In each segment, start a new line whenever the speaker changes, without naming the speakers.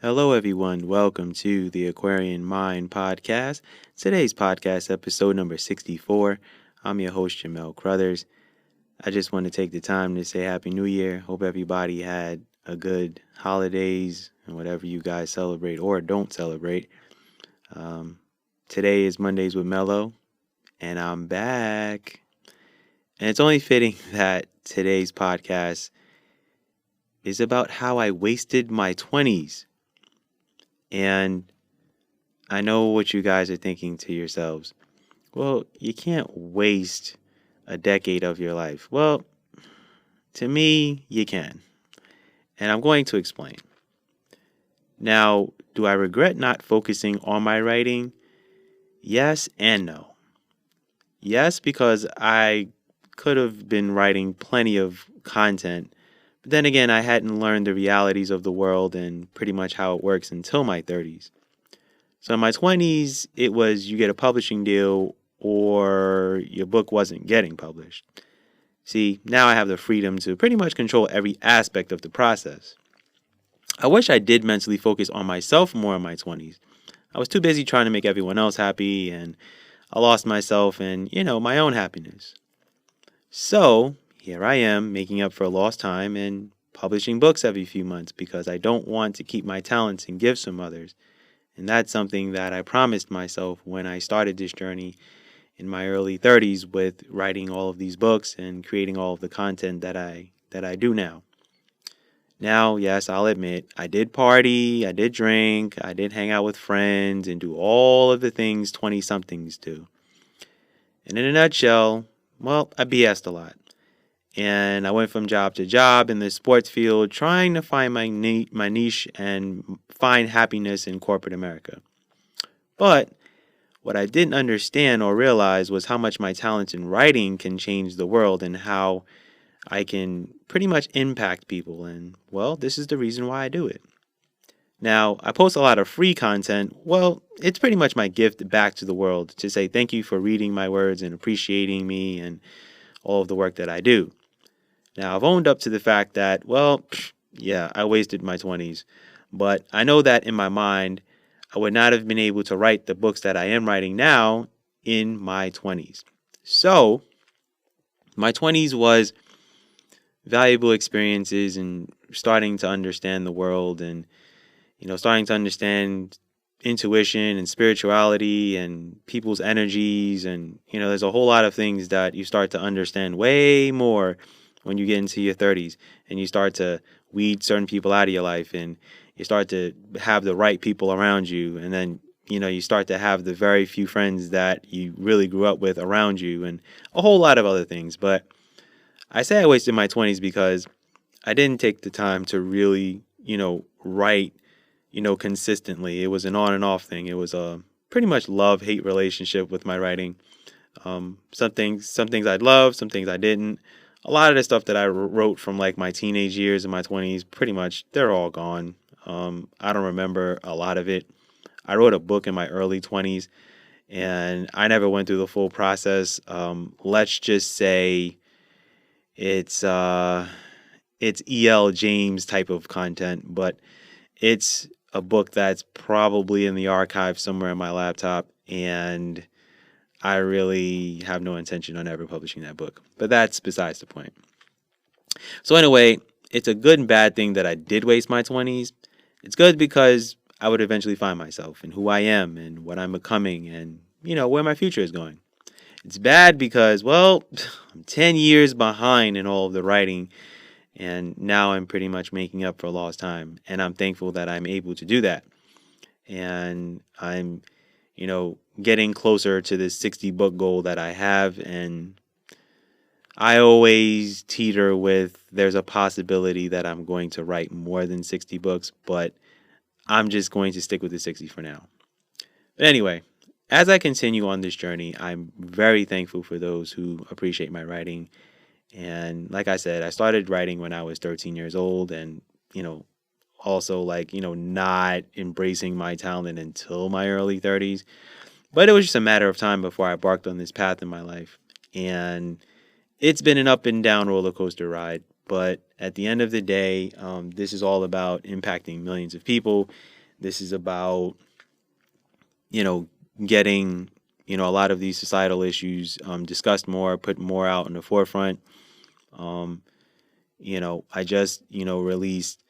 Hello, everyone. Welcome to the Aquarian Mind Podcast. Today's podcast, episode number 64. I'm your host, Jamel Crothers. I just want to take the time to say Happy New Year. Hope everybody had a good holidays and whatever you guys celebrate or don't celebrate. Today is Mondays with Mello, and I'm back. And it's only fitting that today's podcast is about how I wasted my 20s. And I know what you guys are thinking to yourselves. Well, you can't waste a decade of your life. Well, to me, you can. And I'm going to explain. Now, do I regret not focusing on my writing? Yes and no. Yes, because I could have been writing plenty of content. But then again, I hadn't learned the realities of the world and pretty much how it works until my 30s. So in my 20s, it was you get a publishing deal or your book wasn't getting published. See, now I have the freedom to pretty much control every aspect of the process. I wish I did mentally focus on myself more in my 20s. I was too busy trying to make everyone else happy, and I lost myself and, my own happiness. So here I am making up for lost time and publishing books every few months because I don't want to keep my talents and gifts from others. And that's something that I promised myself when I started this journey in my early 30s with writing all of these books and creating all of the content that I do now. Now, yes, I'll admit, I did party, I did drink, I did hang out with friends and do all of the things 20-somethings do. And in a nutshell, well, I BS'd a lot. And I went from job to job in the sports field trying to find my niche and find happiness in corporate America. But what I didn't understand or realize was how much my talents in writing can change the world and how I can pretty much impact people. And, well, this is the reason why I do it. Now, I post a lot of free content. Well, it's pretty much my gift back to the world to say thank you for reading my words and appreciating me and all of the work that I do. Now, I've owned up to the fact that, well, yeah, I wasted my 20s. But I know that in my mind, I would not have been able to write the books that I am writing now in my 20s. So, my 20s was valuable experiences and starting to understand the world and, starting to understand intuition and spirituality and people's energies. And, there's a whole lot of things that you start to understand way more when you get into your 30s and you start to weed certain people out of your life and you start to have the right people around you. And then, you start to have the very few friends that you really grew up with around you and a whole lot of other things. But I say I wasted my 20s because I didn't take the time to really, write, consistently. It was an on and off thing. It was a pretty much love-hate relationship with my writing. Some things I'd love, some things I didn't. A lot of the stuff that I wrote from like my teenage years and my 20s, pretty much, they're all gone. I don't remember a lot of it. I wrote a book in my early 20s, and I never went through the full process. Let's just say it's E.L. James type of content, but it's a book that's probably in the archive somewhere in my laptop, and I really have no intention on ever publishing that book. But that's besides the point. So anyway, it's a good and bad thing that I did waste my 20s. It's good because I would eventually find myself and who I am and what I'm becoming and, where my future is going. It's bad because, well, I'm 10 years behind in all of the writing, and now I'm pretty much making up for lost time. And I'm thankful that I'm able to do that. And I'm, getting closer to this 60 book goal that I have. And I always teeter with there's a possibility that I'm going to write more than 60 books, but I'm just going to stick with the 60 for now. But anyway, as I continue on this journey, I'm very thankful for those who appreciate my writing. And like I said, I started writing when I was 13 years old and, also not embracing my talent until my early 30s. But it was just a matter of time before I embarked on this path in my life. And it's been an up and down roller coaster ride. But at the end of the day, this is all about impacting millions of people. This is about, you know, getting, a lot of these societal issues discussed more, put more out in the forefront. Um, I just, released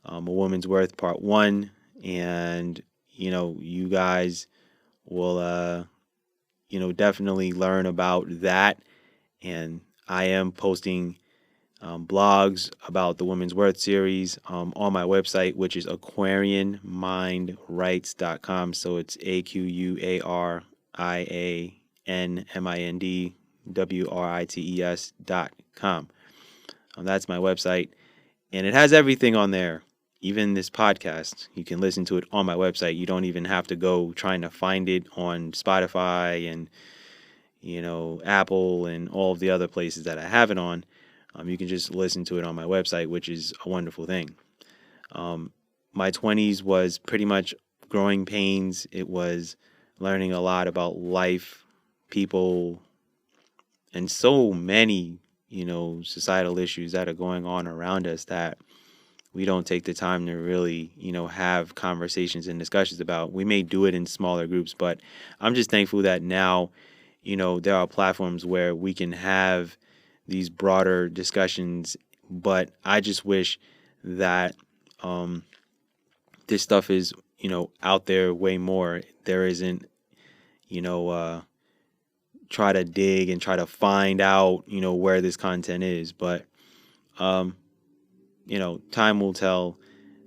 A Woman's Worth Part 1, and, you guys will, definitely learn about that. And I am posting blogs about the Women's Worth series on my website, which is aquarianmindwrites.com. So it's aquarianmindwrites.com. That's my website. And it has everything on there. Even this podcast, you can listen to it on my website. You don't even have to go trying to find it on Spotify and, Apple and all of the other places that I have it on. You can just listen to it on my website, which is a wonderful thing. My 20s was pretty much growing pains. It was learning a lot about life, people, and so many, societal issues that are going on around us that we don't take the time to really, have conversations and discussions about. We may do it in smaller groups, but I'm just thankful that now, there are platforms where we can have these broader discussions. But I just wish that this stuff is, out there way more. There isn't, try to dig and try to find out, where this content is. But, time will tell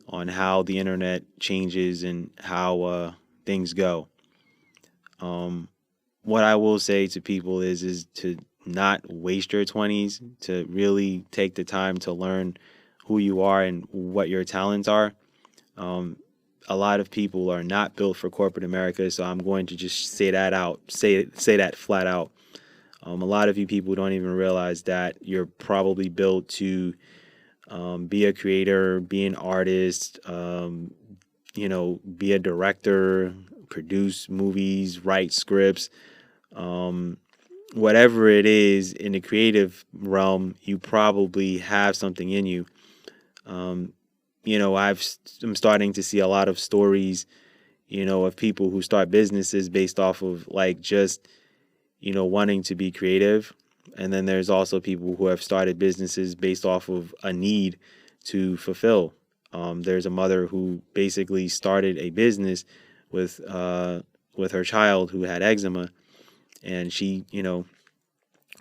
on how the internet changes and how things go. What I will say to people is to not waste your 20s, to really take the time to learn who you are and what your talents are. A lot of people are not built for corporate America, so I'm going to just say that out, say that flat out. A lot of you people don't even realize that you're probably built to be a creator, be an artist, be a director, produce movies, write scripts, whatever it is in the creative realm. You probably have something in you. I'm starting to see a lot of stories, of people who start businesses based off of just, wanting to be creative. And then there's also people who have started businesses based off of a need to fulfill. There's a mother who basically started a business with her child who had eczema, and she,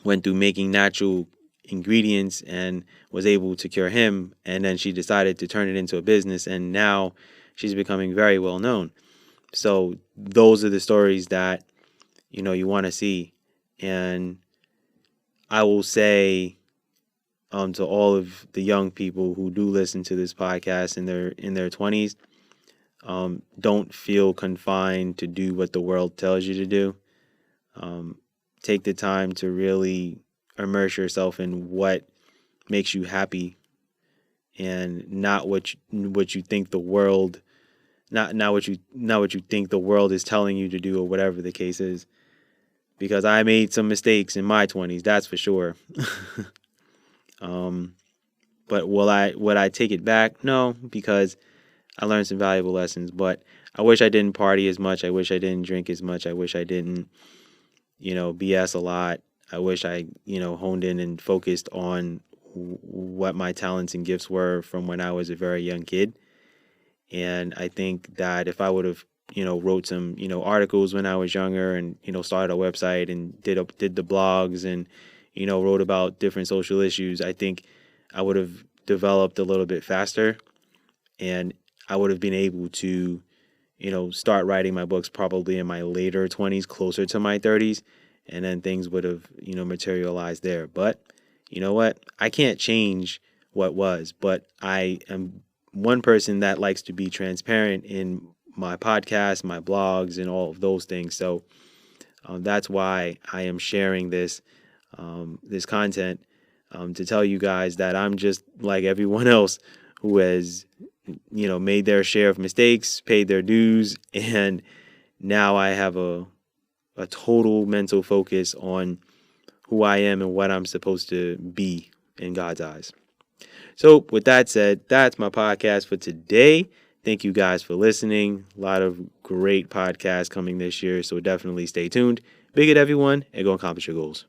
went through making natural ingredients and was able to cure him. And then she decided to turn it into a business, and now she's becoming very well known. So those are the stories that, you want to see. And I will say to all of the young people who do listen to this podcast in their 20s, don't feel confined to do what the world tells you to do. Take the time to really immerse yourself in what makes you happy, and not what you think the world, not what you think the world is telling you to do, or whatever the case is. Because I made some mistakes in my 20s, that's for sure. But would I take it back? No, because I learned some valuable lessons. But I wish I didn't party as much. I wish I didn't drink as much. I wish I didn't, BS a lot. I wish I, honed in and focused on what my talents and gifts were from when I was a very young kid. And I think that if I would have, wrote some, articles when I was younger, and, started a website and did the blogs and, wrote about different social issues, I think I would have developed a little bit faster, and I would have been able to, start writing my books probably in my later 20s, closer to my 30s, and then things would have, materialized there. But you know what? I can't change what was, but I am one person that likes to be transparent in my podcast, my blogs, and all of those things. So that's why I am sharing this content, to tell you guys that I'm just like everyone else who has, made their share of mistakes, paid their dues, and now I have a total mental focus on who I am and what I'm supposed to be in God's eyes. So, with that said, that's my podcast for today. Thank you guys for listening. A lot of great podcasts coming this year, so definitely stay tuned. Big it, everyone, and go accomplish your goals.